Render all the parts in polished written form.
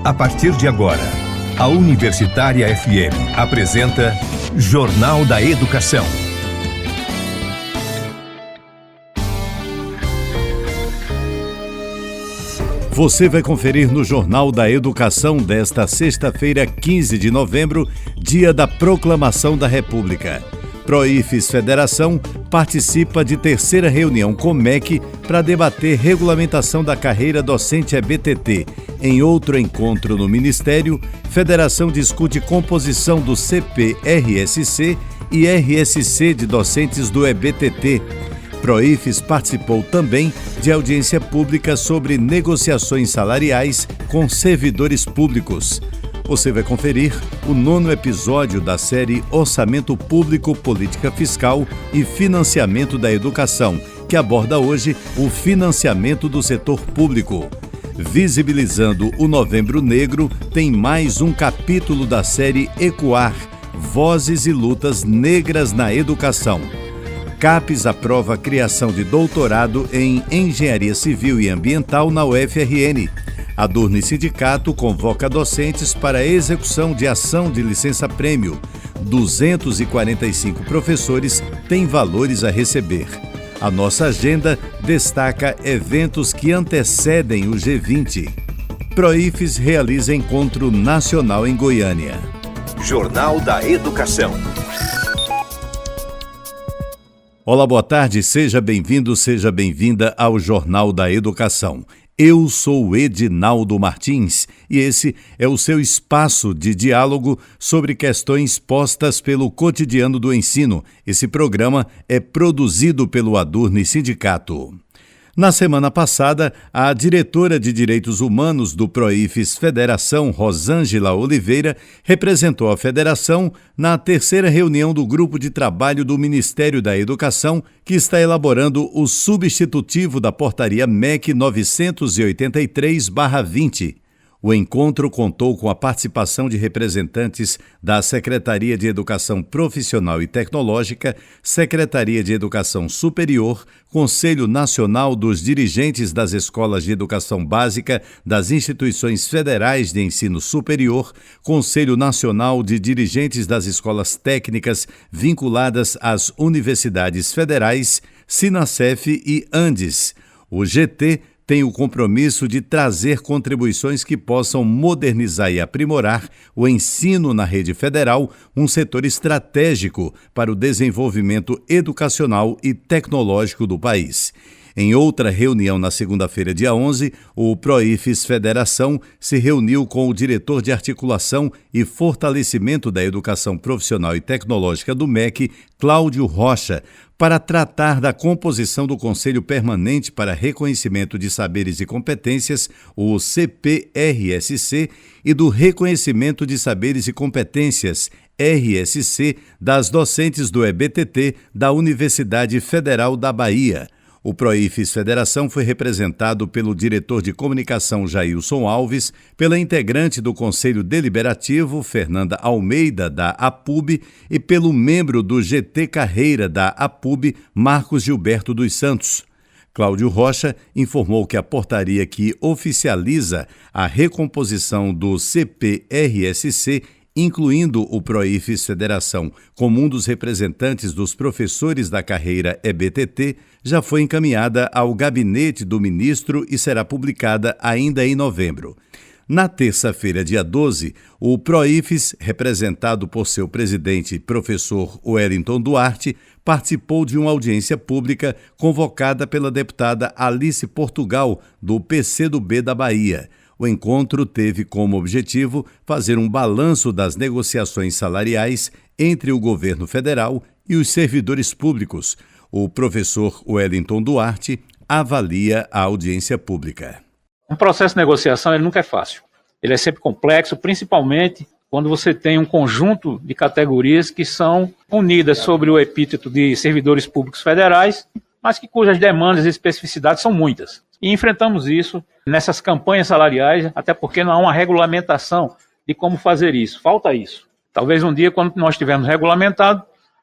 A partir de agora, a Universitária FM apresenta Jornal da Educação. Você vai conferir no Jornal da Educação desta sexta-feira, 15 de novembro, dia da Proclamação da República. Proifes Federação participa de terceira reunião com MEC para debater regulamentação da carreira docente EBTT. Em outro encontro no Ministério, Federação discute composição do CP-RSC e RSC de docentes do EBTT. Proifes participou também de audiência pública sobre negociações salariais com servidores públicos. Você vai conferir o 9º episódio da série Orçamento Público, Política Fiscal e Financiamento da Educação, que aborda hoje o financiamento do setor público. Visibilizando o Novembro Negro, tem mais um capítulo da série Ecoar, Vozes e Lutas Negras na Educação. CAPES aprova a criação de doutorado em Engenharia Civil e Ambiental na UFRN. A Durne Sindicato convoca docentes para a execução de ação de licença-prêmio. 245 professores têm valores a receber. A nossa agenda destaca eventos que antecedem o G20. Proifes realiza encontro nacional em Goiânia. Jornal da Educação. Olá, boa tarde, seja bem-vindo, seja bem-vinda ao Jornal da Educação. Eu sou Edinaldo Martins e esse é o seu espaço de diálogo sobre questões postas pelo cotidiano do ensino. Esse programa é produzido pelo Adurne Sindicato. Na semana passada, a diretora de Direitos Humanos do Proifes Federação, Rosângela Oliveira, representou a federação na terceira reunião do Grupo de Trabalho do Ministério da Educação, que está elaborando o substitutivo da Portaria MEC 983/20. O encontro contou com a participação de representantes da Secretaria de Educação Profissional e Tecnológica, Secretaria de Educação Superior, Conselho Nacional dos Dirigentes das Escolas de Educação Básica das Instituições Federais de Ensino Superior, Conselho Nacional de Dirigentes das Escolas Técnicas vinculadas às Universidades Federais, Sinacef e Andes. O GT tem o compromisso de trazer contribuições que possam modernizar e aprimorar o ensino na rede federal, um setor estratégico para o desenvolvimento educacional e tecnológico do país. Em outra reunião na segunda-feira, dia 11, o Proifes Federação se reuniu com o diretor de Articulação e Fortalecimento da Educação Profissional e Tecnológica do MEC, Cláudio Rocha, para tratar da composição do Conselho Permanente para Reconhecimento de Saberes e Competências, o CPRSC, e do Reconhecimento de Saberes e Competências, RSC, das docentes do EBTT da Universidade Federal da Bahia. O Proifes Federação foi representado pelo diretor de comunicação Jailson Alves, pela integrante do Conselho Deliberativo Fernanda Almeida, da APUB, e pelo membro do GT Carreira da APUB, Marcos Gilberto dos Santos. Cláudio Rocha informou que a portaria que oficializa a recomposição do CPRSC, incluindo o Proifes Federação como um dos representantes dos professores da carreira EBTT, já foi encaminhada ao gabinete do ministro e será publicada ainda em novembro. Na terça-feira, dia 12, o Proifes, representado por seu presidente, professor Wellington Duarte, participou de uma audiência pública convocada pela deputada Alice Portugal, do PCdoB da Bahia. O encontro teve como objetivo fazer um balanço das negociações salariais entre o governo federal e os servidores públicos. O professor Wellington Duarte avalia a audiência pública. Um processo de negociação ele nunca é fácil. Ele é sempre complexo, principalmente quando você tem um conjunto de categorias que são unidas sobre o epíteto de servidores públicos federais, mas cujas demandas e especificidades são muitas. E enfrentamos isso nessas campanhas salariais, até porque não há uma regulamentação de como fazer isso. Falta isso. Talvez um dia, quando nós tivermos regulamentado,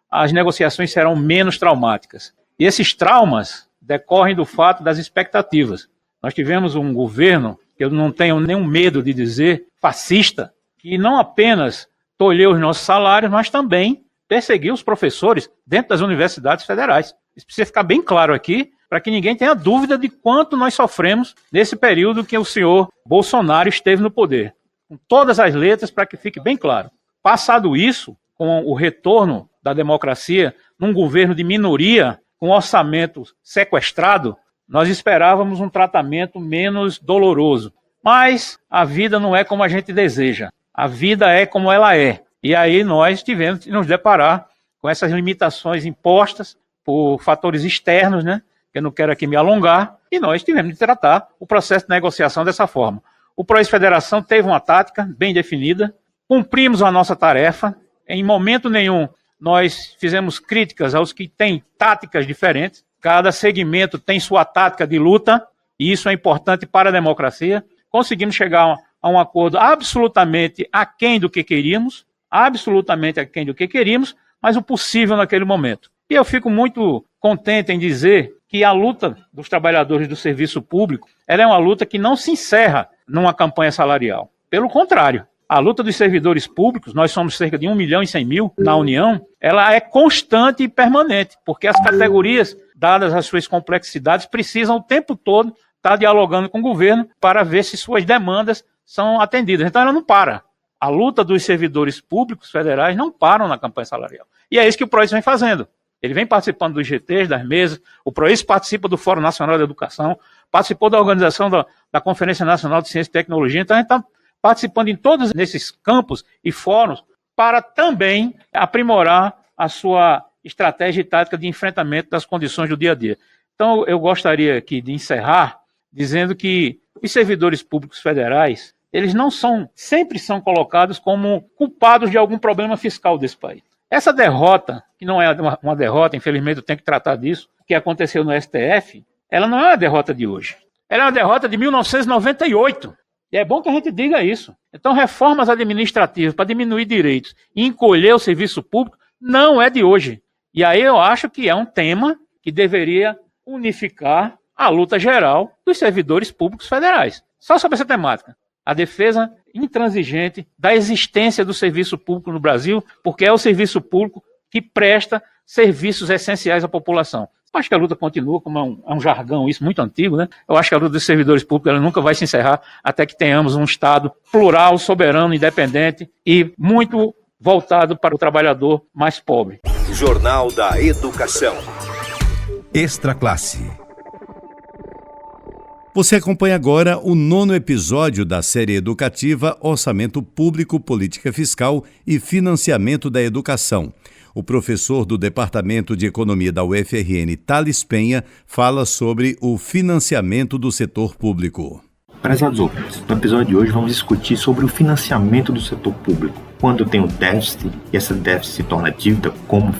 as negociações serão menos traumáticas. E esses traumas decorrem do fato das expectativas. Nós tivemos um governo que eu não tenho nenhum medo de dizer, fascista, que não apenas tolheu os nossos salários, mas também perseguiu os professores dentro das universidades federais. Isso precisa ficar bem claro aqui, para que ninguém tenha dúvida de quanto nós sofremos nesse período que o senhor Bolsonaro esteve no poder. Com todas as letras, para que fique bem claro. Passado isso, com o retorno da democracia, num governo de minoria, com orçamento sequestrado, nós esperávamos um tratamento menos doloroso. Mas a vida não é como a gente deseja. A vida é como ela é. E aí nós tivemos que nos deparar com essas limitações impostas por fatores externos, né? Que eu não quero aqui me alongar, e nós tivemos de tratar o processo de negociação dessa forma. O PROES Federação teve uma tática bem definida, cumprimos a nossa tarefa, em momento nenhum nós fizemos críticas aos que têm táticas diferentes, cada segmento tem sua tática de luta, e isso é importante para a democracia. Conseguimos chegar a um acordo absolutamente aquém do que queríamos, mas o possível naquele momento. E eu fico muito contente em dizer que a luta dos trabalhadores do serviço público, ela é uma luta que não se encerra numa campanha salarial. Pelo contrário, a luta dos servidores públicos, nós somos cerca de 1.100.000 na União, ela é constante e permanente, porque as categorias, dadas as suas complexidades, precisam o tempo todo estar dialogando com o governo para ver se suas demandas são atendidas. Então ela não para. A luta dos servidores públicos federais não param na campanha salarial. E é isso que o PROES vem fazendo. Ele vem participando dos GTs, das mesas, o PROES participa do Fórum Nacional de Educação, participou da organização da Conferência Nacional de Ciência e Tecnologia, então a gente está participando em todos esses campos e fóruns para também aprimorar a sua estratégia e tática de enfrentamento das condições do dia a dia. Então eu gostaria aqui de encerrar dizendo que os servidores públicos federais, eles sempre são colocados como culpados de algum problema fiscal desse país. Essa derrota, que não é uma derrota, infelizmente eu tenho que tratar disso, que aconteceu no STF, ela não é uma derrota de hoje. Ela é uma derrota de 1998. E é bom que a gente diga isso. Então, reformas administrativas para diminuir direitos e encolher o serviço público não é de hoje. E aí eu acho que é um tema que deveria unificar a luta geral dos servidores públicos federais. Só sobre essa temática. A defesa intransigente da existência do serviço público no Brasil, porque é o serviço público que presta serviços essenciais à população. Eu acho que a luta continua, como é um jargão isso muito antigo, né? Eu acho que a luta dos servidores públicos ela nunca vai se encerrar até que tenhamos um Estado plural, soberano, independente e muito voltado para o trabalhador mais pobre. Jornal da Educação. Extra Classe. Você acompanha agora o 9º episódio da série educativa Orçamento Público, Política Fiscal e Financiamento da Educação. O professor do Departamento de Economia da UFRN, Thales Penha, fala sobre o financiamento do setor público. Prezados ouvintes, no episódio de hoje vamos discutir sobre o financiamento do setor público. Quando tem um déficit e essa déficit se torna dívida, como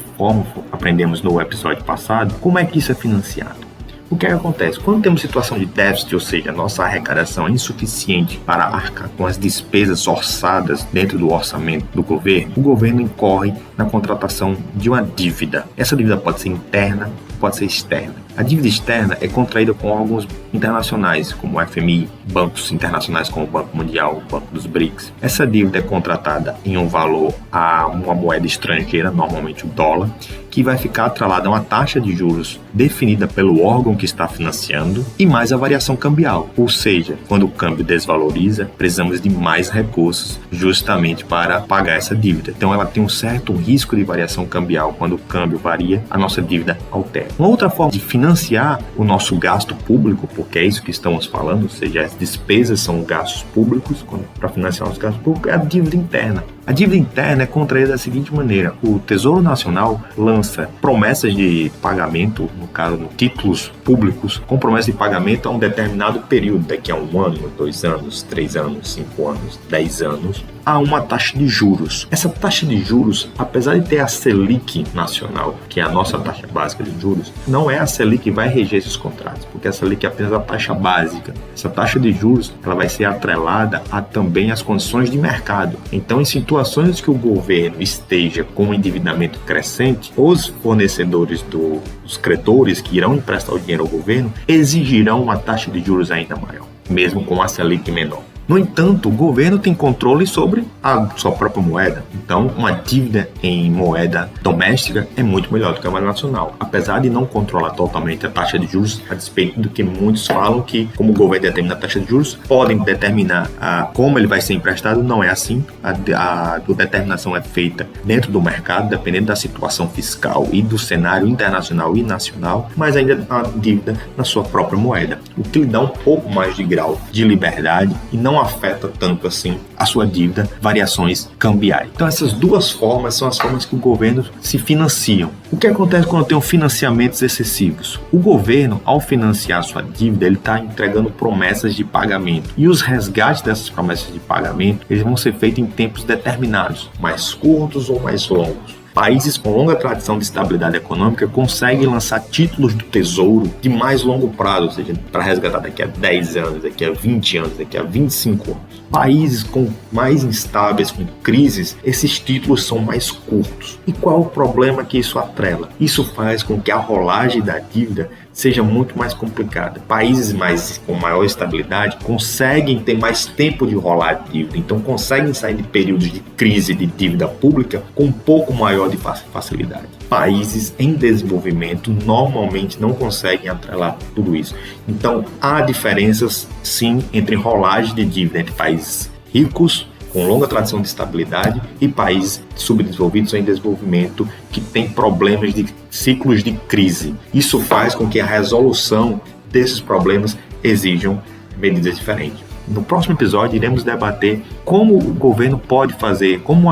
aprendemos no episódio passado, como é que isso é financiado? O que acontece? Quando temos situação de déficit, ou seja, a nossa arrecadação é insuficiente para arcar com as despesas orçadas dentro do orçamento do governo, o governo incorre na contratação de uma dívida. Essa dívida pode ser interna, pode ser externa. A dívida externa é contraída com órgãos internacionais, como o FMI, bancos internacionais como o Banco Mundial, o Banco dos BRICS. Essa dívida é contratada em um valor a uma moeda estrangeira, normalmente o dólar, que vai ficar atrelada a uma taxa de juros definida pelo órgão que está financiando e mais a variação cambial. Ou seja, quando o câmbio desvaloriza, precisamos de mais recursos justamente para pagar essa dívida. Então ela tem um certo risco de variação cambial. Quando o câmbio varia, a nossa dívida altera. Uma outra forma de financiar o nosso gasto público, porque é isso que estamos falando, ou seja, as despesas são gastos públicos, para financiar os gastos públicos, é a dívida interna. A dívida interna é contraída da seguinte maneira: o Tesouro Nacional lança promessas de pagamento, no caso, títulos públicos, com promessa de pagamento a um determinado período, daqui a 1 ano, 2 anos, 3 anos, 5 anos, 10 anos, a uma taxa de juros. Essa taxa de juros, apesar de ter a Selic nacional, que é a nossa taxa básica de juros, não é a Selic que vai reger esses contratos, porque a Selic é apenas a taxa básica. Essa taxa de juros ela vai ser atrelada a também as condições de mercado. Então, em situações que o governo esteja com um endividamento crescente, os fornecedores os credores que irão emprestar o dinheiro ao governo exigirão uma taxa de juros ainda maior. mesmo com a Selic menor. No entanto, o governo tem controle sobre a sua própria moeda. Então, uma dívida em moeda doméstica é muito melhor do que a moeda nacional. Apesar de não controlar totalmente a taxa de juros, a despeito do que muitos falam que, como o governo determina a taxa de juros, podem determinar como ele vai ser emprestado. Não é assim. A determinação é feita dentro do mercado, dependendo da situação fiscal e do cenário internacional e nacional, mas ainda a dívida na sua própria moeda, o que lhe dá um pouco mais de grau de liberdade e não afeta tanto assim a sua dívida, variações cambiais. Então essas duas formas são as formas que o governo se financiam. O que acontece quando tem financiamentos excessivos? O governo, ao financiar sua dívida, ele está entregando promessas de pagamento. E os resgates dessas promessas de pagamento, eles vão ser feitos em tempos determinados, mais curtos ou mais longos. Países com longa tradição de estabilidade econômica conseguem lançar títulos do tesouro de mais longo prazo, ou seja, para resgatar daqui a 10 anos, daqui a 20 anos, daqui a 25 anos. Países com mais instáveis, com crises, esses títulos são mais curtos. E qual é o problema que isso atrela? Isso faz com que a rolagem da dívida seja muito mais complicada. Países com maior estabilidade conseguem ter mais tempo de rolar a dívida, então conseguem sair de períodos de crise de dívida pública com um pouco maior de facilidade. Países em desenvolvimento normalmente não conseguem atrelar tudo isso. Então há diferenças sim entre rolagem de dívida entre países ricos com longa tradição de estabilidade e países subdesenvolvidos ou em desenvolvimento que têm problemas de ciclos de crise. Isso faz com que a resolução desses problemas exijam medidas diferentes. No próximo episódio iremos debater como o governo pode fazer, como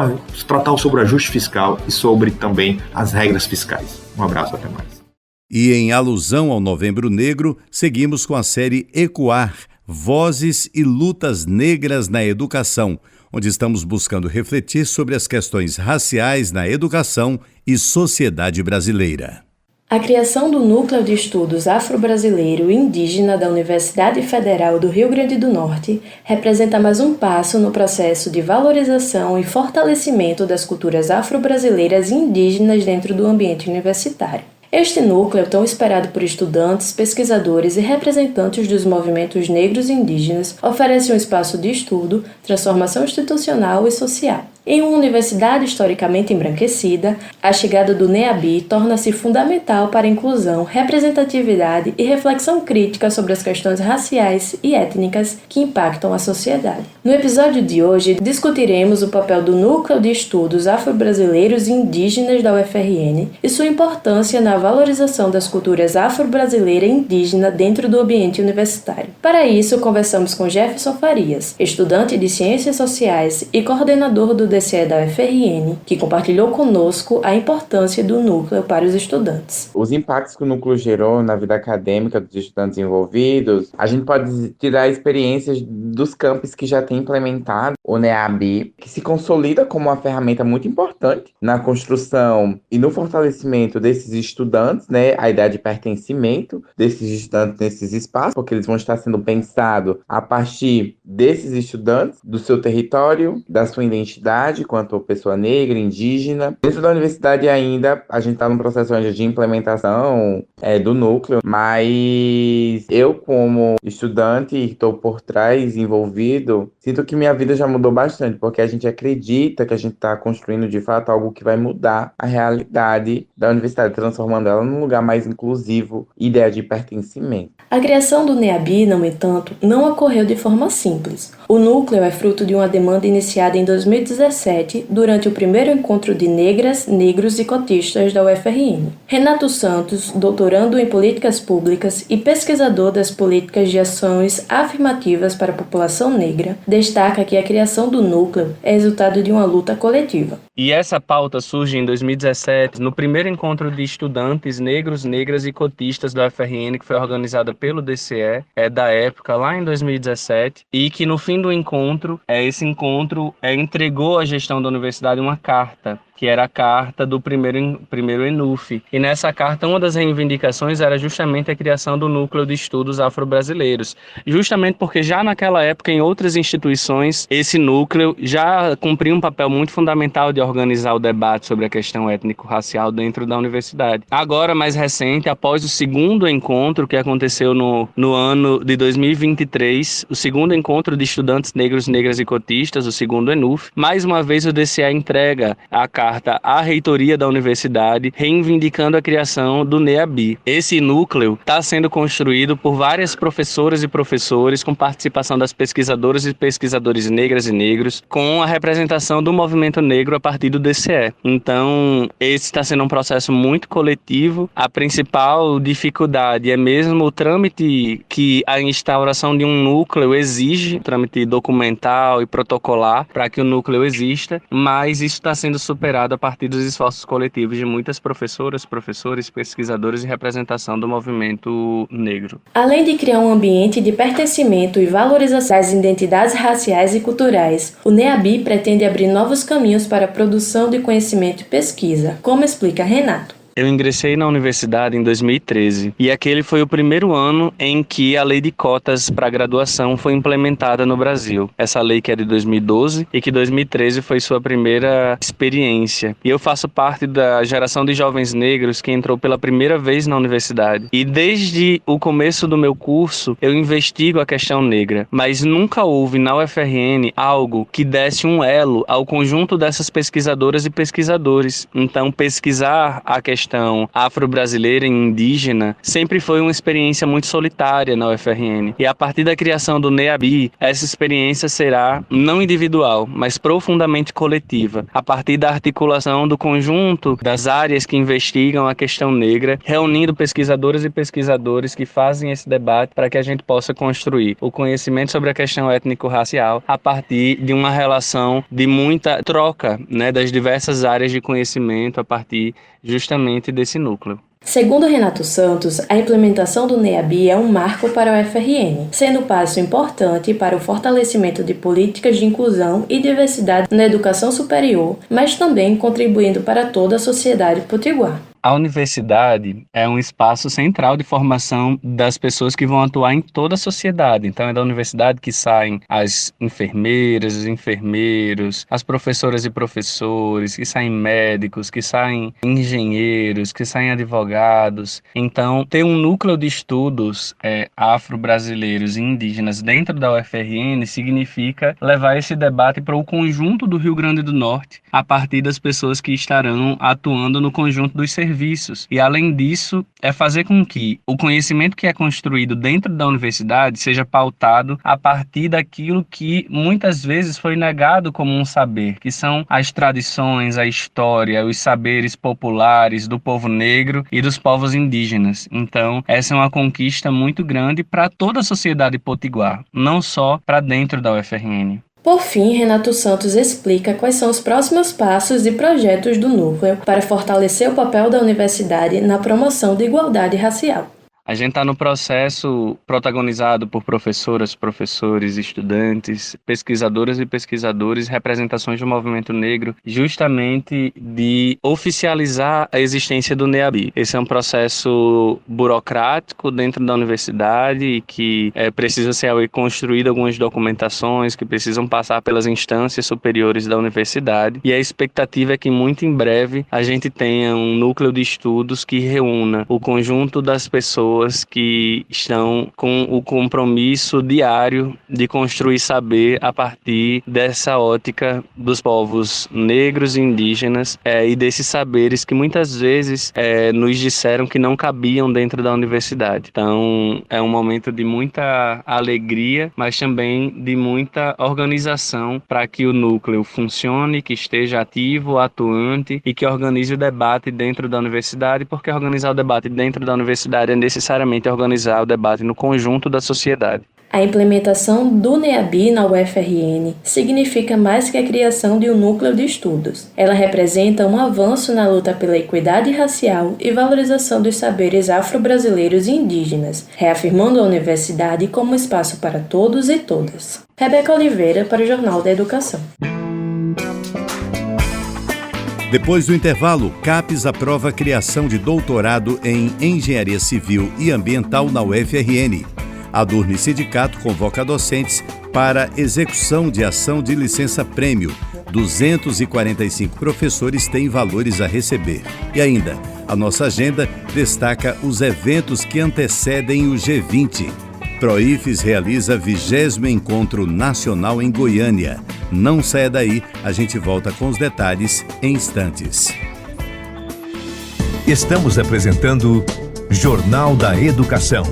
tratar sobre o ajuste fiscal e sobre também as regras fiscais. Um abraço, até mais. E em alusão ao Novembro Negro, seguimos com a série Ecoar, Vozes e Lutas Negras na Educação, onde estamos buscando refletir sobre as questões raciais na educação e sociedade brasileira. A criação do Núcleo de Estudos Afro-Brasileiro e Indígena da Universidade Federal do Rio Grande do Norte representa mais um passo no processo de valorização e fortalecimento das culturas afro-brasileiras e indígenas dentro do ambiente universitário. Este núcleo, tão esperado por estudantes, pesquisadores e representantes dos movimentos negros e indígenas, oferece um espaço de estudo, transformação institucional e social. Em uma universidade historicamente embranquecida, a chegada do NEABI torna-se fundamental para a inclusão, representatividade e reflexão crítica sobre as questões raciais e étnicas que impactam a sociedade. No episódio de hoje, discutiremos o papel do Núcleo de Estudos Afro-Brasileiros e Indígenas da UFRN e sua importância na valorização das culturas afro-brasileira e indígena dentro do ambiente universitário. Para isso, conversamos com Jefferson Farias, estudante de Ciências Sociais e coordenador do DCE da UFRN, que compartilhou conosco a importância do núcleo para os estudantes. Os impactos que o núcleo gerou na vida acadêmica dos estudantes envolvidos, a gente pode tirar experiências dos campos que já tem implementado o NEABI, que se consolida como uma ferramenta muito importante na construção e no fortalecimento desses estudantes, né, a ideia de pertencimento desses estudantes nesses espaços, porque eles vão estar sendo pensados a partir desses estudantes, do seu território, da sua identidade, quanto pessoa negra, indígena. Dentro da universidade ainda, a gente está num processo de implementação do núcleo, mas eu, como estudante e estou por trás, envolvido, sinto que minha vida já mudou bastante, porque a gente acredita que a gente está construindo, de fato, algo que vai mudar a realidade da universidade, transformando ela num lugar mais inclusivo, ideia de pertencimento. A criação do NEABI, no entanto, não ocorreu de forma simples. O núcleo é fruto de uma demanda iniciada em 2017, durante o primeiro encontro de negras, negros e cotistas da UFRN. Renato Santos, doutorando em políticas públicas e pesquisador das políticas de ações afirmativas para a população negra, destaca que a criação do núcleo é resultado de uma luta coletiva. E essa pauta surge em 2017, no primeiro encontro de estudantes negros, negras e cotistas da UFRN, que foi organizada pelo DCE, da época, lá em 2017, e que no fim do encontro, esse encontro entregou à gestão da universidade uma carta, que era a carta do primeiro ENUF. E nessa carta, uma das reivindicações era justamente a criação do Núcleo de Estudos Afro-Brasileiros. Justamente porque já naquela época, em outras instituições, esse núcleo já cumpria um papel muito fundamental de organizar o debate sobre a questão étnico-racial dentro da universidade. Agora, mais recente, após o segundo encontro que aconteceu no ano de 2023, o segundo encontro de estudantes negros, negras e cotistas, o segundo ENUF, mais uma vez o DCE entrega a carta à reitoria da universidade, reivindicando a criação do NEABI. Esse núcleo está sendo construído por várias professoras e professores, com participação das pesquisadoras e pesquisadores negras e negros, com a representação do movimento negro a partir do DCE. Então, esse está sendo um processo muito coletivo. A principal dificuldade é mesmo o trâmite que a instauração de um núcleo exige, trâmite documental e protocolar, para que o núcleo exista, mas isso está sendo superado a partir dos esforços coletivos de muitas professoras, professores, pesquisadores e representação do movimento negro. Além de criar um ambiente de pertencimento e valorização das identidades raciais e culturais, o NEABI pretende abrir novos caminhos para a produção de conhecimento e pesquisa, como explica Renato. Eu ingressei na universidade em 2013 e aquele foi o primeiro ano em que a lei de cotas para graduação foi implementada no Brasil. Essa lei que é de 2012 e que 2013 foi sua primeira experiência. E eu faço parte da geração de jovens negros que entrou pela primeira vez na universidade. E desde o começo do meu curso eu investigo a questão negra, mas nunca houve na UFRN algo que desse um elo ao conjunto dessas pesquisadoras e pesquisadores. Então pesquisar a questão afro-brasileira e indígena sempre foi uma experiência muito solitária na UFRN. E a partir da criação do NEABI, essa experiência será não individual, mas profundamente coletiva, a partir da articulação do conjunto das áreas que investigam a questão negra, reunindo pesquisadoras e pesquisadores que fazem esse debate para que a gente possa construir o conhecimento sobre a questão étnico-racial a partir de uma relação de muita troca, das diversas áreas de conhecimento a partir justamente desse núcleo. Segundo Renato Santos, a implementação do NEABI é um marco para a UFRN, sendo um passo importante para o fortalecimento de políticas de inclusão e diversidade na educação superior, mas também contribuindo para toda a sociedade potiguar. A universidade é um espaço central de formação das pessoas que vão atuar em toda a sociedade. Então é da universidade que saem as enfermeiras, os enfermeiros, as professoras e professores, que saem médicos, que saem engenheiros, que saem advogados. Então ter um núcleo de estudos afro-brasileiros e indígenas dentro da UFRN significa levar esse debate para o conjunto do Rio Grande do Norte, a partir das pessoas que estarão atuando no conjunto dos serviços. E, além disso, é fazer com que o conhecimento que é construído dentro da universidade seja pautado a partir daquilo que muitas vezes foi negado como um saber, que são as tradições, a história, os saberes populares do povo negro e dos povos indígenas. Então, essa é uma conquista muito grande para toda a sociedade potiguar, não só para dentro da UFRN. Por fim, Renato Santos explica quais são os próximos passos e projetos do núcleo para fortalecer o papel da universidade na promoção da igualdade racial. A gente está no processo protagonizado por professoras, professores, estudantes, pesquisadoras e pesquisadores, representações do movimento negro, justamente de oficializar a existência do NEABI. Esse é um processo burocrático dentro da universidade e que precisa ser construído algumas documentações que precisam passar pelas instâncias superiores da universidade. E a expectativa é que muito em breve a gente tenha um núcleo de estudos que reúna o conjunto das pessoas que estão com o compromisso diário de construir saber a partir dessa ótica dos povos negros e indígenas e desses saberes que muitas vezes nos disseram que não cabiam dentro da universidade. Então é um momento de muita alegria, mas também de muita organização para que o núcleo funcione, que esteja ativo, atuante e que organize o debate dentro da universidade, porque organizar o debate dentro da universidade é necesariamente organizar o debate no conjunto da sociedade. A implementação do NEABI na UFRN significa mais que a criação de um núcleo de estudos. Ela representa um avanço na luta pela equidade racial e valorização dos saberes afro-brasileiros e indígenas, reafirmando a universidade como espaço para todos e todas. Rebeca Oliveira, para o Jornal da Educação. Depois do intervalo, CAPES aprova a criação de doutorado em Engenharia Civil e Ambiental na UFRN. A Adurni Sindicato convoca docentes para execução de ação de licença-prêmio. 245 professores têm valores a receber. E ainda, a nossa agenda destaca os eventos que antecedem o G20. Proifes realiza 20º Encontro Nacional em Goiânia. Não saia daí, a gente volta com os detalhes em instantes. Estamos apresentando Jornal da Educação.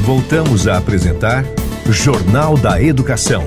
Voltamos a apresentar Jornal da Educação.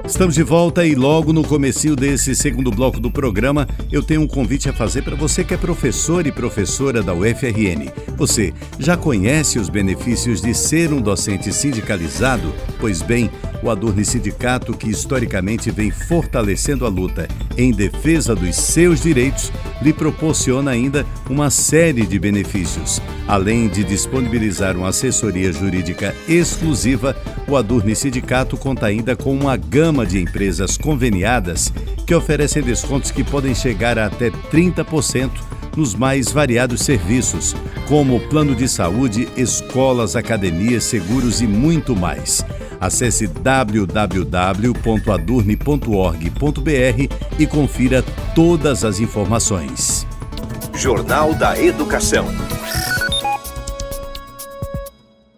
Estamos de volta e logo no comecinho desse segundo bloco do programa eu tenho um convite a fazer para você que é professor e professora da UFRN. Você já conhece os benefícios de ser um docente sindicalizado? Pois bem, o Adurni Sindicato, que historicamente vem fortalecendo a luta em defesa dos seus direitos, lhe proporciona ainda uma série de benefícios. Além de disponibilizar uma assessoria jurídica exclusiva, o Adurni Sindicato conta ainda com uma gama de empresas conveniadas que oferecem descontos que podem chegar a até 30% nos mais variados serviços, como plano de saúde, escolas, academias, seguros e muito mais. Acesse www.adurni.org.br e confira todas as informações. Jornal da Educação.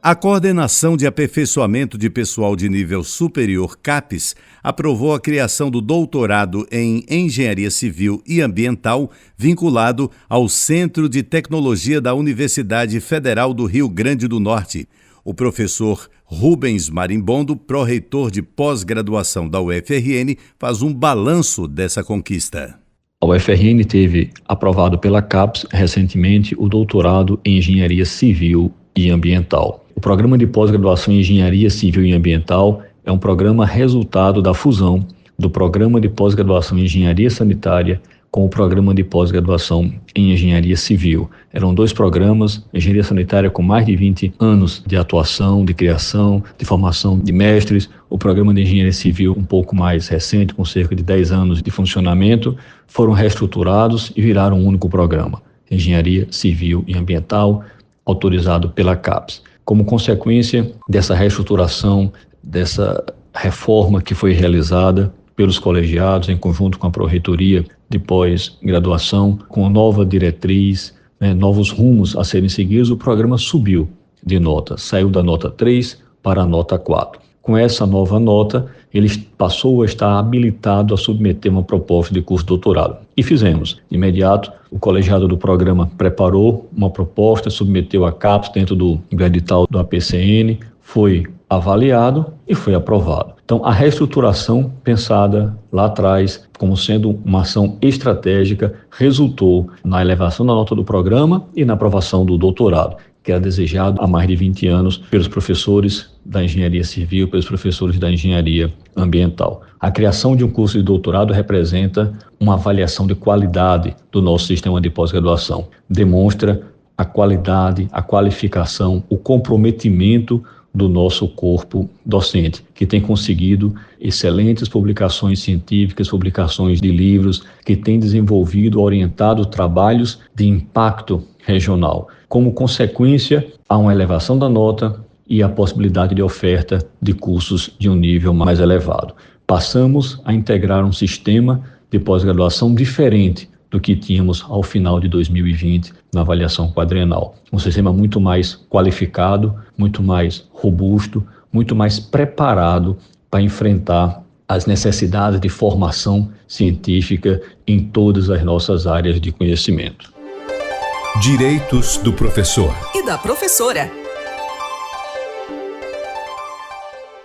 A Coordenação de Aperfeiçoamento de Pessoal de Nível Superior, CAPES, aprovou a criação do doutorado em Engenharia Civil e Ambiental, vinculado ao Centro de Tecnologia da Universidade Federal do Rio Grande do Norte. O professor Rubens Marimbondo, pró-reitor de pós-graduação da UFRN, faz um balanço dessa conquista. A UFRN teve aprovado pela CAPES recentemente o doutorado em Engenharia Civil e Ambiental. O programa de pós-graduação em Engenharia Civil e Ambiental é um programa resultado da fusão do programa de pós-graduação em Engenharia Sanitária com o programa de pós-graduação em Engenharia Civil. Eram dois programas, Engenharia Sanitária com mais de 20 anos de atuação, de criação, de formação de mestres, o programa de Engenharia Civil um pouco mais recente, com cerca de 10 anos de funcionamento, foram reestruturados e viraram um único programa, Engenharia Civil e Ambiental, autorizado pela CAPES. Como consequência dessa reestruturação, dessa reforma que foi realizada pelos colegiados, em conjunto com a Pró-Reitoria de Pós-Graduação, com nova diretriz, novos rumos a serem seguidos, o programa subiu de nota, saiu da nota 3 para a nota 4. Com essa nova nota, ele passou a estar habilitado a submeter uma proposta de curso de doutorado. E fizemos. De imediato, o colegiado do programa preparou uma proposta, submeteu a CAPES dentro do edital do APCN, foi avaliado e foi aprovado. Então, a reestruturação pensada lá atrás como sendo uma ação estratégica resultou na elevação da nota do programa e na aprovação do doutorado, que era desejado há mais de 20 anos pelos professores da engenharia civil, pelos professores da engenharia ambiental. A criação de um curso de doutorado representa uma avaliação de qualidade do nosso sistema de pós-graduação. Demonstra a qualidade, a qualificação, o comprometimento do nosso corpo docente, que tem conseguido excelentes publicações científicas, publicações de livros, que tem desenvolvido, orientado trabalhos de impacto regional. Como consequência, há uma elevação da nota e a possibilidade de oferta de cursos de um nível mais elevado. Passamos a integrar um sistema de pós-graduação diferente do que tínhamos ao final de 2020 na avaliação quadrienal. Um sistema muito mais qualificado, muito mais robusto, muito mais preparado para enfrentar as necessidades de formação científica em todas as nossas áreas de conhecimento. Direitos do professor e da professora.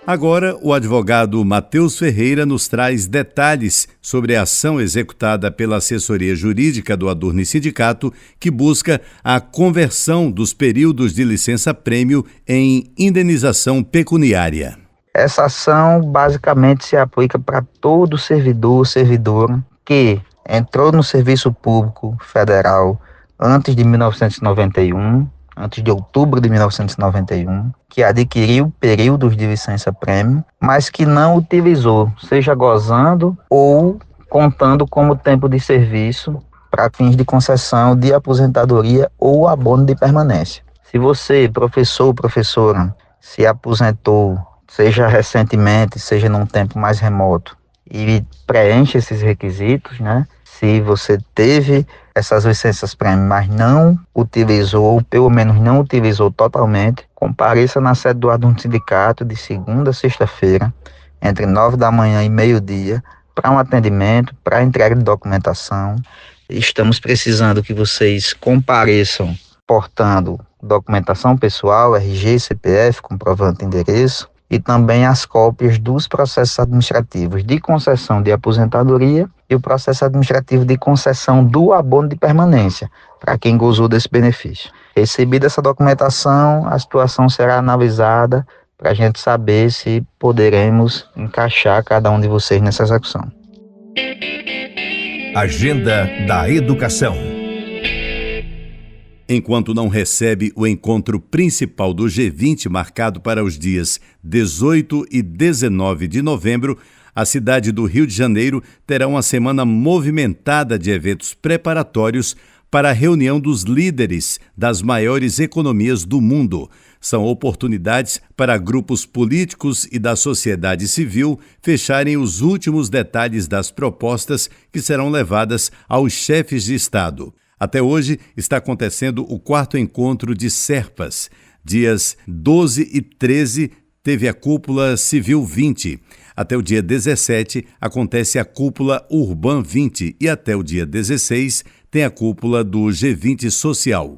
Agora, o advogado Matheus Ferreira nos traz detalhes sobre a ação executada pela assessoria jurídica do Adurni Sindicato, que busca a conversão dos períodos de licença-prêmio em indenização pecuniária. Essa ação basicamente se aplica para todo servidor, servidora que entrou no serviço público federal antes de 1991 antes de outubro de 1991, que adquiriu períodos de licença prêmio, mas que não utilizou, seja gozando ou contando como tempo de serviço para fins de concessão de aposentadoria ou abono de permanência. Se você, professor ou professora, se aposentou, seja recentemente, seja num tempo mais remoto, e preenche esses requisitos, né? Se você teve essas licenças prêmio, mas não utilizou, ou pelo menos não utilizou totalmente, compareça na sede do Adorno Sindicato de segunda a sexta-feira, entre 9 da manhã e meio-dia, para um atendimento, para entrega de documentação. Estamos precisando que vocês compareçam portando documentação pessoal, RG, CPF, comprovante de endereço, e também as cópias dos processos administrativos de concessão de aposentadoria e o processo administrativo de concessão do abono de permanência, para quem gozou desse benefício. Recebida essa documentação, a situação será analisada para a gente saber se poderemos encaixar cada um de vocês nessa execução. Agenda da Educação. Enquanto não recebe o encontro principal do G20 marcado para os dias 18 e 19 de novembro, a cidade do Rio de Janeiro terá uma semana movimentada de eventos preparatórios para a reunião dos líderes das maiores economias do mundo. São oportunidades para grupos políticos e da sociedade civil fecharem os últimos detalhes das propostas que serão levadas aos chefes de Estado. Até hoje está acontecendo o 4º encontro de Serpas. Dias 12 e 13 teve a Cúpula Civil 20. Até o dia 17 acontece a Cúpula Urban 20 e até o dia 16 tem a Cúpula do G20 Social.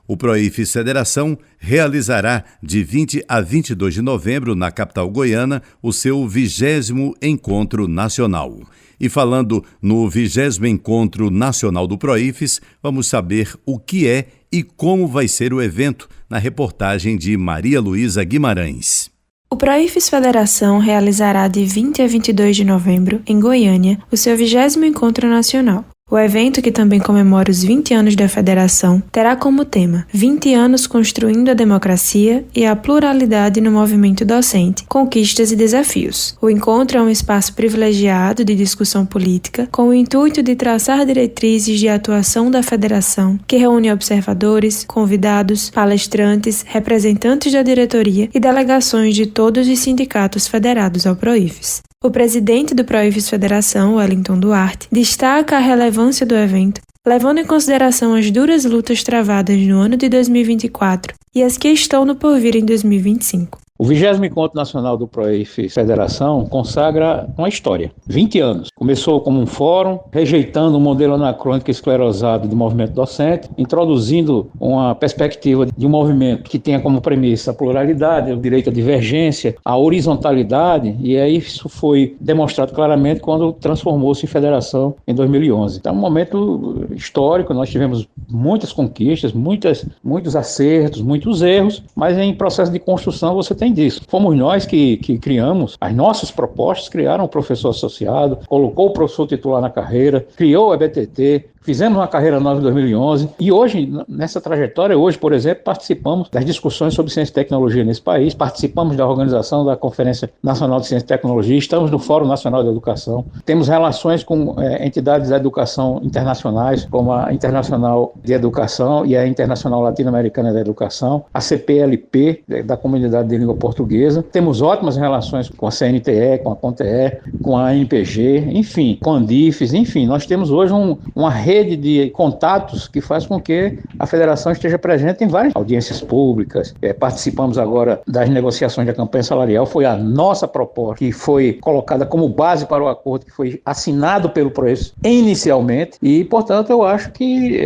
O Proifes Federação realizará de 20 a 22 de novembro na capital goiana o seu 20º Encontro Nacional. E falando no 20º Encontro Nacional do Proifes, vamos saber o que é e como vai ser o evento na reportagem de Maria Luísa Guimarães. O Proifes Federação realizará de 20 a 22 de novembro, em Goiânia, o seu 20º Encontro Nacional. O evento, que também comemora os 20 anos da Federação, terá como tema 20 anos construindo a democracia e a pluralidade no movimento docente, conquistas e desafios. O encontro é um espaço privilegiado de discussão política, com o intuito de traçar diretrizes de atuação da Federação, que reúne observadores, convidados, palestrantes, representantes da diretoria e delegações de todos os sindicatos federados ao Proifes. O presidente do Proifes Federação, Wellington Duarte, destaca a relevância do evento, levando em consideração as duras lutas travadas no ano de 2024 e as que estão no porvir em 2025. O 20º Encontro Nacional do Proifes Federação consagra uma história. 20 anos. Começou como um fórum, rejeitando um modelo anacrônico e esclerosado do movimento docente, introduzindo uma perspectiva de um movimento que tenha como premissa a pluralidade, o direito à divergência, a horizontalidade, e aí isso foi demonstrado claramente quando transformou-se em federação em 2011. Então é um momento histórico, nós tivemos muitas conquistas, muitos acertos, muitos erros, mas em processo de construção você tem disso. Fomos nós que criamos, as nossas propostas criaram o professor associado, colocou o professor titular na carreira, criou o EBTT, fizemos uma carreira nova em 2011 e hoje, nessa trajetória, por exemplo, participamos das discussões sobre ciência e tecnologia nesse país, participamos da organização da Conferência Nacional de Ciência e Tecnologia, estamos no Fórum Nacional de Educação, temos relações com entidades da educação internacionais, como a Internacional de Educação e a Internacional Latino-Americana da Educação, a CPLP, da Comunidade de Língua Portuguesa, temos ótimas relações com a CNTE, com a CONTE, com a ANPG, enfim, com a Andifes, enfim, nós temos hoje uma rede de contatos que faz com que a federação esteja presente em várias audiências públicas. Participamos agora das negociações da campanha salarial, foi a nossa proposta que foi colocada como base para o acordo que foi assinado pelo Proifes inicialmente e, portanto, eu acho que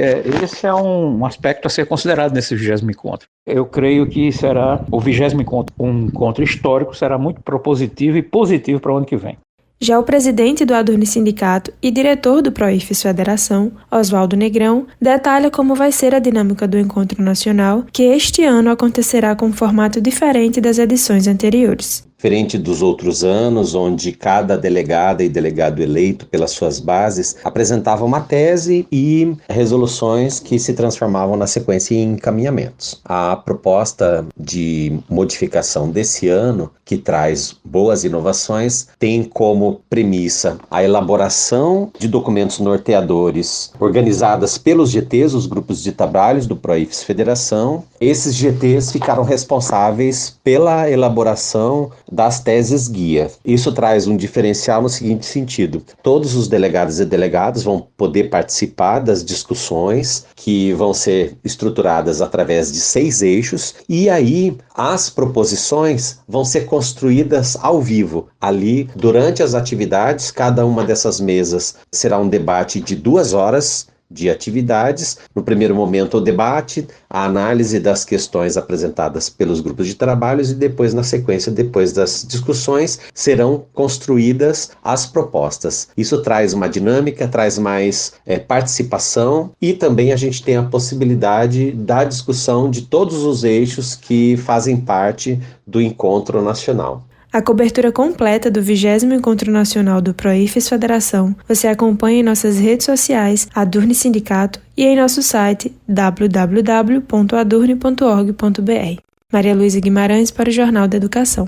esse é um aspecto a ser considerado nesse 20º encontro. Eu creio que será o 20º encontro, um encontro histórico, será muito propositivo e positivo para o ano que vem. Já o presidente do Adorno Sindicato e diretor do Proifes Federação, Oswaldo Negrão, detalha como vai ser a dinâmica do encontro nacional, que este ano acontecerá com um formato diferente das edições anteriores. diferente dos outros anos, onde cada delegada e delegado eleito pelas suas bases apresentava uma tese e resoluções que se transformavam na sequência em encaminhamentos. A proposta de modificação desse ano, que traz boas inovações, tem como premissa a elaboração de documentos norteadores organizadas pelos GTs, os grupos de trabalhos do PROIFES Federação. Esses GTs ficaram responsáveis pela elaboração das teses guia. Isso traz um diferencial no seguinte sentido: todos os delegados e delegadas vão poder participar das discussões que vão ser estruturadas através de 6 eixos, e aí as proposições vão ser construídas ao vivo. Ali, durante as atividades, cada uma dessas mesas será um debate de 2 horas de atividades. No primeiro momento, o debate, a análise das questões apresentadas pelos grupos de trabalhos, e depois, na sequência, depois das discussões, serão construídas as propostas. Isso traz uma dinâmica, traz mais participação, e também a gente tem a possibilidade da discussão de todos os eixos que fazem parte do encontro nacional. A cobertura completa do 20º Encontro Nacional do PROIFES Federação você acompanha em nossas redes sociais, Adurne Sindicato, e em nosso site www.adurne.org.br. Maria Luísa Guimarães para o Jornal da Educação.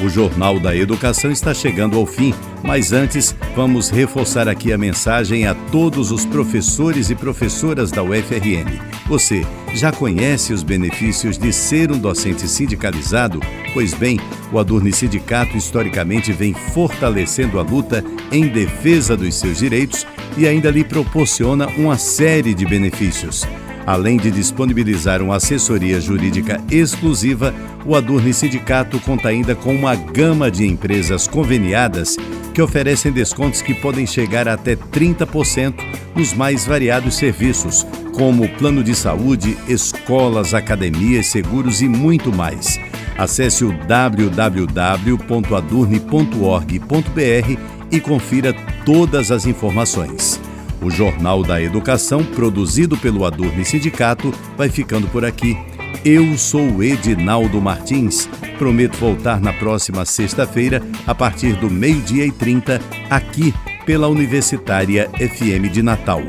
O Jornal da Educação está chegando ao fim, mas antes vamos reforçar aqui a mensagem a todos os professores e professoras da UFRN. Você já conhece os benefícios de ser um docente sindicalizado? Pois bem, o Adurne Sindicato historicamente vem fortalecendo a luta em defesa dos seus direitos e ainda lhe proporciona uma série de benefícios. Além de disponibilizar uma assessoria jurídica exclusiva, o Adurne Sindicato conta ainda com uma gama de empresas conveniadas que oferecem descontos que podem chegar a até 30% nos mais variados serviços, como plano de saúde, escolas, academias, seguros e muito mais. Acesse o www.adurne.org.br e confira todas as informações. O Jornal da Educação, produzido pelo Adurne Sindicato, vai ficando por aqui. Eu sou o Edinaldo Martins. Prometo voltar na próxima sexta-feira, a partir do 12h30, aqui pela Universitária FM de Natal.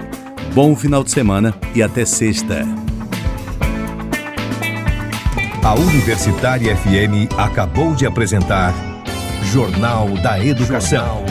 Bom final de semana e até sexta. A Universitária FM acabou de apresentar Jornal da Educação.